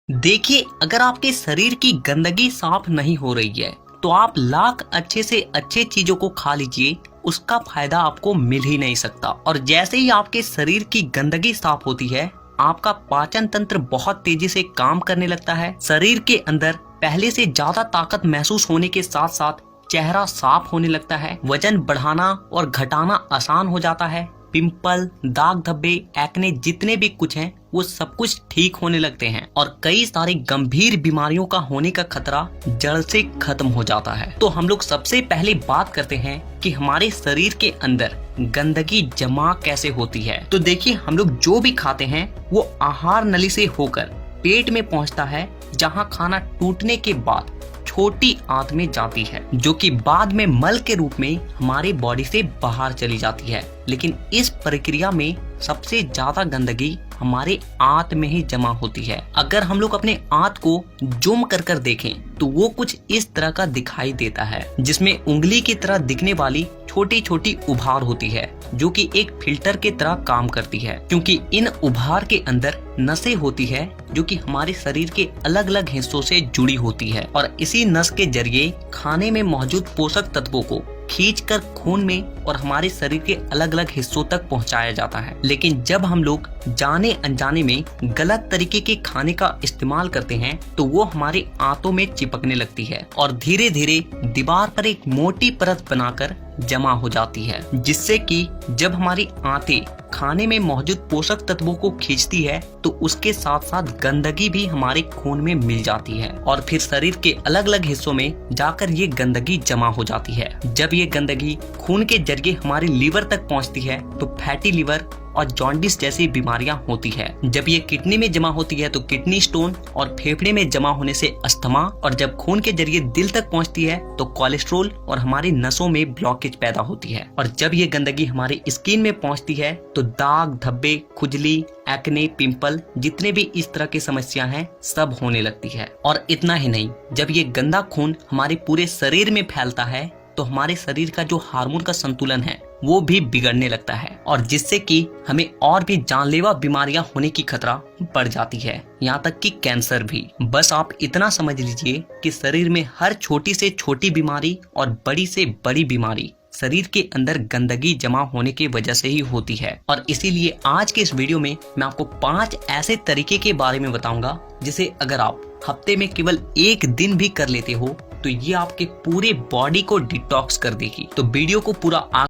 देखिए, अगर आपके शरीर की गंदगी साफ नहीं हो रही है तो आप लाख अच्छे से अच्छे चीजों को खा लीजिए, उसका फायदा आपको मिल ही नहीं सकता। और जैसे ही आपके शरीर की गंदगी साफ होती है, आपका पाचन तंत्र बहुत तेजी से काम करने लगता है। शरीर के अंदर पहले से ज्यादा ताकत महसूस होने के साथ साथ चेहरा साफ होने लगता है। वजन बढ़ाना और घटाना आसान हो जाता है। पिंपल, दाग धब्बे, एक्ने जितने भी कुछ हैं वो सब कुछ ठीक होने लगते हैं और कई सारी गंभीर बीमारियों का होने का खतरा जड़ से खत्म हो जाता है। तो हम लोग सबसे पहले बात करते हैं कि हमारे शरीर के अंदर गंदगी जमा कैसे होती है। तो देखिए, हम लोग जो भी खाते हैं वो आहार नली से होकर पेट में पहुंचता है, जहां खाना टूटने के बाद छोटी आंत में जाती है, जो कि बाद में मल के रूप में हमारे बॉडी से बाहर चली जाती है। लेकिन इस प्रक्रिया में सबसे ज्यादा गंदगी हमारे आंत में ही जमा होती है। अगर हम लोग अपने आंत को जूम कर कर देखें तो वो कुछ इस तरह का दिखाई देता है, जिसमें उंगली की तरह दिखने वाली छोटी छोटी उभार होती है, जो कि एक फिल्टर के तरह काम करती है, क्योंकि इन उभार के अंदर नसें होती है जो कि हमारे शरीर के अलग अलग हिस्सों से जुड़ी होती है और इसी नस के जरिए खाने में मौजूद पोषक तत्वों को खींचकर खून में और हमारे शरीर के अलग अलग हिस्सों तक पहुंचाया जाता है। लेकिन जब हम लोग जाने अनजाने में गलत तरीके के खाने का इस्तेमाल करते हैं तो वो हमारे आंतों में चिपकने लगती है और धीरे धीरे दीवार पर एक मोटी परत बनाकर जमा हो जाती है, जिससे कि जब हमारी आंतें खाने में मौजूद पोषक तत्वों को खींचती है तो उसके साथ साथ गंदगी भी हमारे खून में मिल जाती है और फिर शरीर के अलग अलग हिस्सों में जाकर ये गंदगी जमा हो जाती है। जब ये गंदगी खून के जरिए हमारे लीवर तक पहुंचती है तो फैटी लीवर और जॉन्डिस जैसी बीमारियां होती है। जब ये किडनी में जमा होती है तो किडनी स्टोन और फेफड़े में जमा होने से अस्थमा, और जब खून के जरिए दिल तक पहुंचती है तो कोलेस्ट्रोल और हमारी नसों में ब्लॉकेज पैदा होती है। और जब ये गंदगी हमारे स्किन में पहुंचती है तो दाग धब्बे, खुजली, एक्ने, पिंपल जितने भी इस तरह की समस्या हैं सब होने लगती है। और इतना ही नहीं, जब ये गंदा खून हमारे पूरे शरीर में फैलता है तो हमारे शरीर का जो हार्मोन का संतुलन है वो भी बिगड़ने लगता है और जिससे कि हमें और भी जानलेवा बीमारियां होने की खतरा बढ़ जाती है, यहाँ तक कि कैंसर भी। बस आप इतना समझ लीजिए कि शरीर में हर छोटी से छोटी बीमारी और बड़ी से बड़ी बीमारी शरीर के अंदर गंदगी जमा होने की वजह से ही होती है। और इसीलिए आज के इस वीडियो में मैं आपको 5 ऐसे तरीके के बारे में बताऊंगा जिसे अगर आप हफ्ते में केवल एक दिन भी कर लेते हो तो ये आपके पूरे बॉडी को डिटॉक्स कर देगी। तो वीडियो को पूरा